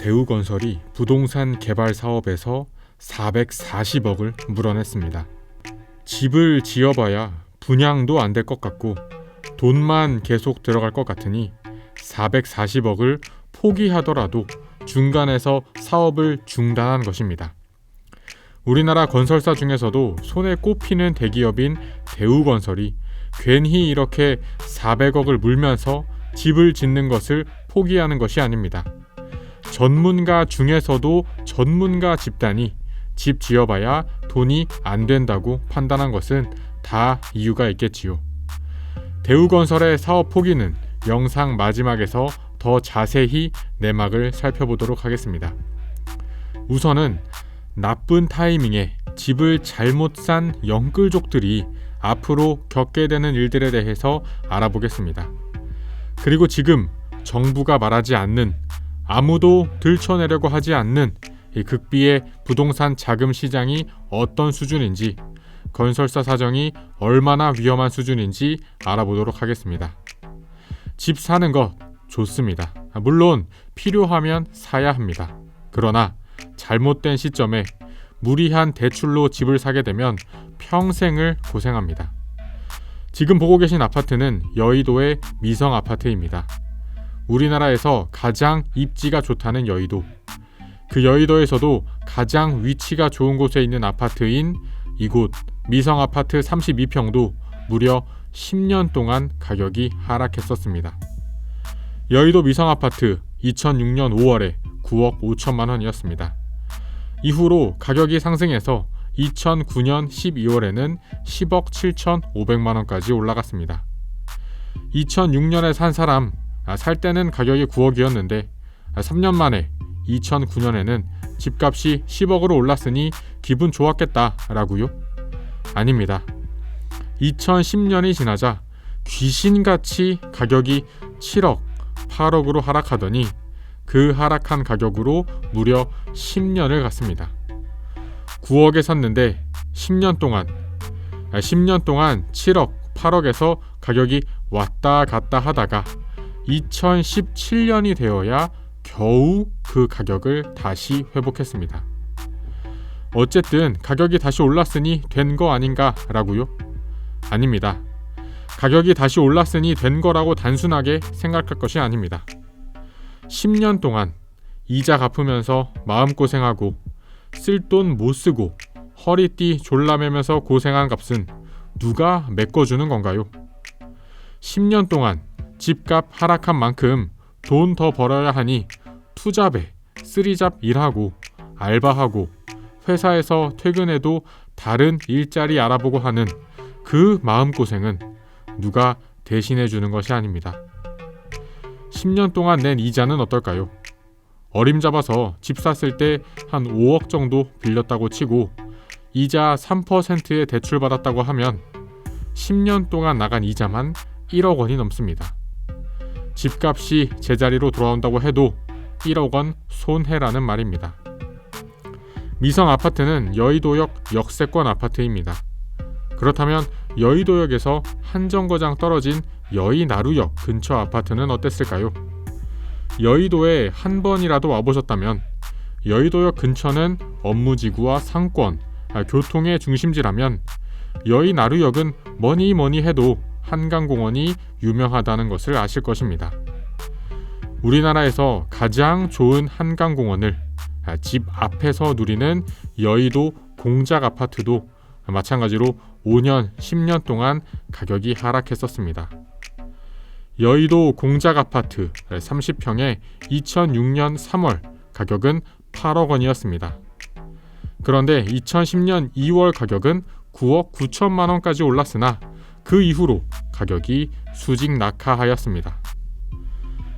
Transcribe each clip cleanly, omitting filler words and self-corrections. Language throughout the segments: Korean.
대우건설이 부동산 개발 사업에서 440억을 물어냈습니다. 집을 지어봐야 분양도 안 될 것 같고 돈만 계속 들어갈 것 같으니 440억을 포기하더라도 중간에서 사업을 중단한 것입니다. 우리나라 건설사 중에서도 손에 꼽히는 대기업인 대우건설이 괜히 이렇게 400억을 물면서 집을 짓는 것을 포기하는 것이 아닙니다. 전문가 중에서도 전문가 집단이 집 지어봐야 돈이 안 된다고 판단한 것은 다 이유가 있겠지요. 대우건설의 사업 포기는 영상 마지막에서 더 자세히 내막을 살펴보도록 하겠습니다. 우선은 나쁜 타이밍에 집을 잘못 산 영끌족들이 앞으로 겪게 되는 일들에 대해서 알아보겠습니다. 그리고 지금 정부가 말하지 않는, 아무도 들춰내려고 하지 않는 이 극비의 부동산 자금 시장이 어떤 수준인지, 건설사 사정이 얼마나 위험한 수준인지 알아보도록 하겠습니다. 집 사는 것 좋습니다. 물론 필요하면 사야 합니다. 그러나 잘못된 시점에 무리한 대출로 집을 사게 되면 평생을 고생합니다. 지금 보고 계신 아파트는 여의도의 미성 아파트입니다. 우리나라에서 가장 입지가 좋다는 여의도, 그 여의도에서도 가장 위치가 좋은 곳에 있는 아파트인 이곳 미성 아파트 32평도 무려 10년 동안 가격이 하락했었습니다. 여의도 미성 아파트 2006년 5월에 9억 5천만 원이었습니다. 이후로 가격이 상승해서 2009년 12월에는 10억 7,500만 원까지 올라갔습니다. 2006년에 산 사람, 살 때는 가격이 9억이었는데 3년 만에 2009년에는 집값이 10억으로 올랐으니 기분 좋았겠다라고요? 아닙니다. 2010년이 지나자 귀신같이 가격이 7억, 8억으로 하락하더니 그 하락한 가격으로 무려 10년을 갔습니다. 9억에 샀는데 10년 동안 7억, 8억에서 가격이 왔다 갔다 하다가 2017년이 되어야 겨우 그 가격을 다시 회복했습니다. 어쨌든 가격이 다시 올랐으니 된 거 아닌가라고요? 아닙니다. 가격이 다시 올랐으니 된 거라고 단순하게 생각할 것이 아닙니다. 10년 동안 이자 갚으면서 마음고생하고 쓸 돈 못 쓰고 허리띠 졸라매면서 고생한 값은 누가 메꿔주는 건가요? 10년 동안 집값 하락한 만큼 돈 더 벌어야 하니 투잡에 쓰리잡 일하고 알바하고 회사에서 퇴근해도 다른 일자리 알아보고 하는 그 마음고생은 누가 대신해 주는 것이 아닙니다. 10년 동안 낸 이자는 어떨까요? 어림잡아서 집 샀을 때 한 5억 정도 빌렸다고 치고 이자 3%의 대출 받았다고 하면 10년 동안 나간 이자만 1억 원이 넘습니다. 집값이 제자리로 돌아온다고 해도 1억 원 손해라는 말입니다. 미성 아파트는 여의도역 역세권 아파트입니다. 그렇다면 여의도역에서 한 정거장 떨어진 여의나루역 근처 아파트는 어땠을까요? 여의도에 한 번이라도 와보셨다면 여의도역 근처는 업무지구와 상권, 교통의 중심지라면 여의나루역은 뭐니 해도 한강공원이 유명하다는 것을 아실 것입니다. 우리나라에서 가장 좋은 한강공원을 집 앞에서 누리는 여의도 공작 아파트도 마찬가지로 5년, 10년 동안 가격이 하락했었습니다. 여의도 공작 아파트 30평에 2006년 3월 가격은 8억 원이었습니다. 그런데 2010년 2월 가격은 9억 9천만 원까지 올랐으나 그 이후로 가격이 수직 낙하하였습니다.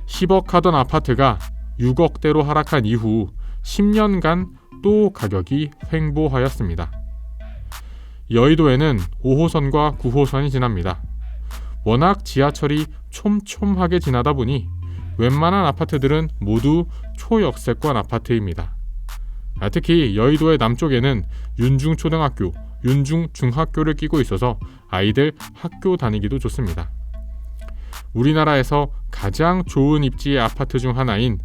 10억 하던 아파트가 6억대로 하락한 이후 10년간 또 가격이 횡보하였습니다. 여의도에는 5호선과 9호선이 지납니다. 워낙 지하철이 촘촘하게 지나다 보니 웬만한 아파트들은 모두 초역세권 아파트입니다. 특히 여의도의 남쪽에는 윤중초등학교, 윤중중학교를 끼고 있어서 아이들 학교 다니기도 좋습니다. 우리나라에서 가장 좋은 입지의 아파트 중 하나인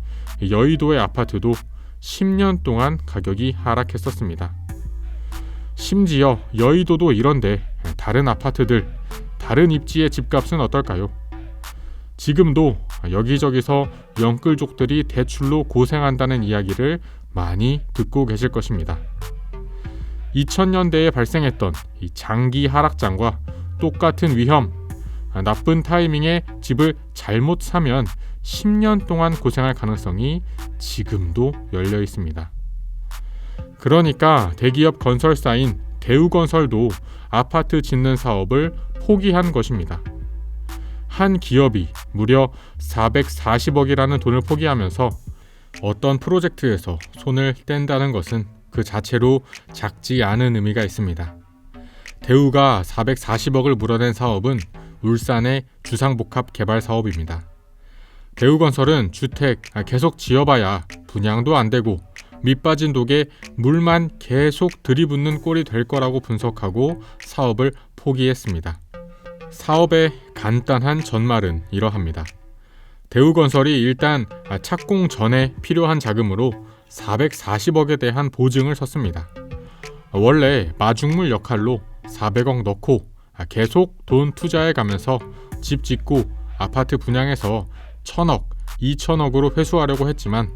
여의도의 아파트도 10년 동안 가격이 하락했었습니다. 심지어 여의도도 이런데 다른 아파트들, 다른 입지의 집값은 어떨까요? 지금도 여기저기서 영끌족들이 대출로 고생한다는 이야기를 많이 듣고 계실 것입니다. 2000년대에 발생했던 이 장기 하락장과 똑같은 위험, 나쁜 타이밍에 집을 잘못 사면 10년 동안 고생할 가능성이 지금도 열려 있습니다. 그러니까 대기업 건설사인 대우건설도 아파트 짓는 사업을 포기한 것입니다. 한 기업이 무려 440억이라는 돈을 포기하면서 어떤 프로젝트에서 손을 뗀다는 것은 그 자체로 작지 않은 의미가 있습니다. 대우가 440억을 물어낸 사업은 울산의 주상복합 개발 사업입니다. 대우건설은 주택 계속 지어봐야 분양도 안 되고 밑빠진 독에 물만 계속 들이붓는 꼴이 될 거라고 분석하고 사업을 포기했습니다. 사업의 간단한 전말은 이러합니다. 대우건설이 일단 착공 전에 필요한 자금으로 440억에 대한 보증을 섰습니다. 원래 마중물 역할로 400억 넣고 계속 돈 투자해 가면서 집 짓고 아파트 분양해서 1000억, 2000억으로 회수하려고 했지만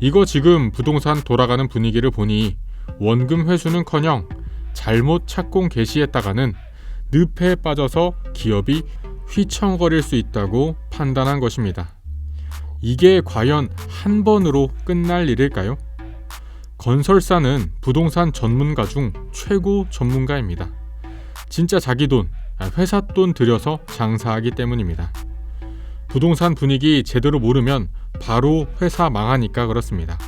이거 지금 부동산 돌아가는 분위기를 보니 원금 회수는커녕 잘못 착공 개시했다가는 늪에 빠져서 기업이 휘청거릴 수 있다고 판단한 것입니다. 이게 과연 한 번으로 끝날 일일까요? 건설사는 부동산 전문가 중 최고 전문가입니다. 진짜 자기 돈, 회사 돈 들여서 장사하기 때문입니다. 부동산 분위기 제대로 모르면 바로 회사 망하니까 그렇습니다.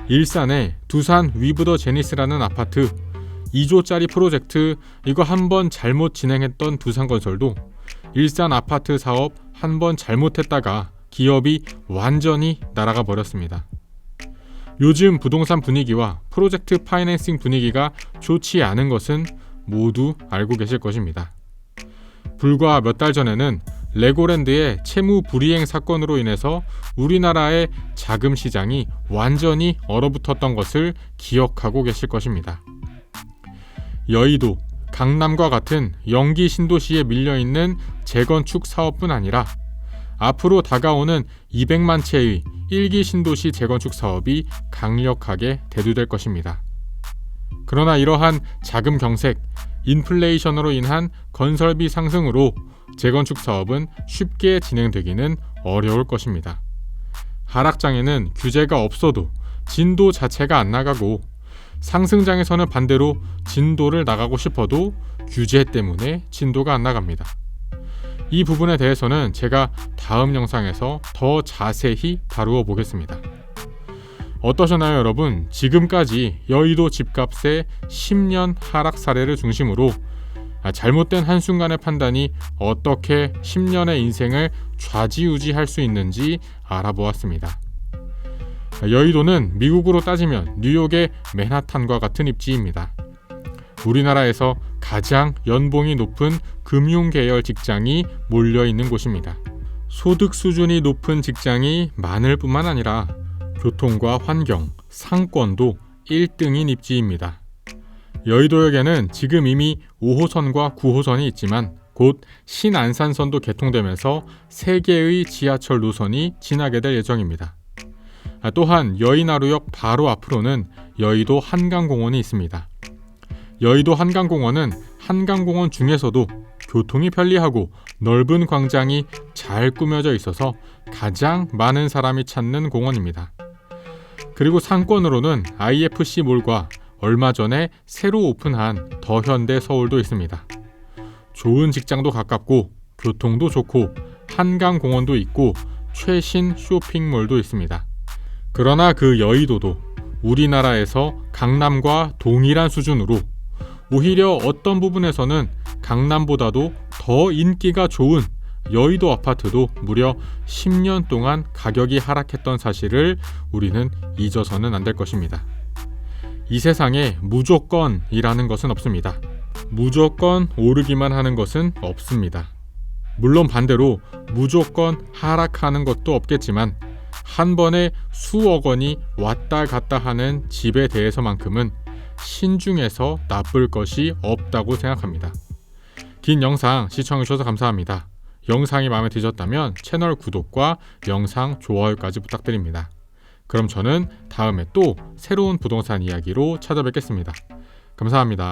일산의 두산 위브더 제니스라는 아파트 2조짜리 프로젝트 이거 한번 잘못 진행했던 두산건설도 일산 아파트 사업 한번 잘못했다가 기업이 완전히 날아가 버렸습니다. 요즘 부동산 분위기와 프로젝트 파이낸싱 분위기가 좋지 않은 것은 모두 알고 계실 것입니다. 불과 몇 달 전에는 레고랜드의 채무 불이행 사건으로 인해서 우리나라의 자금 시장이 완전히 얼어붙었던 것을 기억하고 계실 것입니다. 여의도, 강남과 같은 영기 신도시에 밀려있는 재건축 사업뿐 아니라 앞으로 다가오는 200만 채의 1기 신도시 재건축 사업이 강력하게 대두될 것입니다. 그러나 이러한 자금 경색, 인플레이션으로 인한 건설비 상승으로 재건축 사업은 쉽게 진행되기는 어려울 것입니다. 하락장에는 규제가 없어도 진도 자체가 안 나가고 상승장에서는 반대로 진도를 나가고 싶어도 규제 때문에 진도가 안 나갑니다. 이 부분에 대해서는 제가 다음 영상에서 더 자세히 다루어 보겠습니다. 어떠셨나요, 여러분? 지금까지 여의도 집값의 10년 하락 사례를 중심으로 잘못된 한순간의 판단이 어떻게 10년의 인생을 좌지우지할 수 있는지 알아보았습니다. 여의도는 미국으로 따지면 뉴욕의 맨하탄과 같은 입지입니다. 우리나라에서 가장 연봉이 높은 금융계열 직장이 몰려있는 곳입니다. 소득 수준이 높은 직장이 많을 뿐만 아니라 교통과 환경, 상권도 1등인 입지입니다. 여의도역에는 지금 이미 5호선과 9호선이 있지만 곧 신안산선도 개통되면서 3개의 지하철 노선이 지나게 될 예정입니다. 또한 여의나루역 바로 앞으로는 여의도 한강공원이 있습니다. 여의도 한강공원은 한강공원 중에서도 교통이 편리하고 넓은 광장이 잘 꾸며져 있어서 가장 많은 사람이 찾는 공원입니다. 그리고 상권으로는 IFC몰과 얼마 전에 새로 오픈한 더현대 서울도 있습니다. 좋은 직장도 가깝고 교통도 좋고 한강공원도 있고 최신 쇼핑몰도 있습니다. 그러나 그 여의도도 우리나라에서 강남과 동일한 수준으로 오히려 어떤 부분에서는 강남보다도 더 인기가 좋은 여의도 아파트도 무려 10년 동안 가격이 하락했던 사실을 우리는 잊어서는 안 될 것입니다. 이 세상에 무조건이라는 것은 없습니다. 무조건 오르기만 하는 것은 없습니다. 물론 반대로 무조건 하락하는 것도 없겠지만 한 번에 수억 원이 왔다 갔다 하는 집에 대해서만큼은 신중해서 나쁠 것이 없다고 생각합니다. 긴 영상 시청해주셔서 감사합니다. 영상이 마음에 드셨다면 채널 구독과 영상 좋아요까지 부탁드립니다. 그럼 저는 다음에 또 새로운 부동산 이야기로 찾아뵙겠습니다. 감사합니다.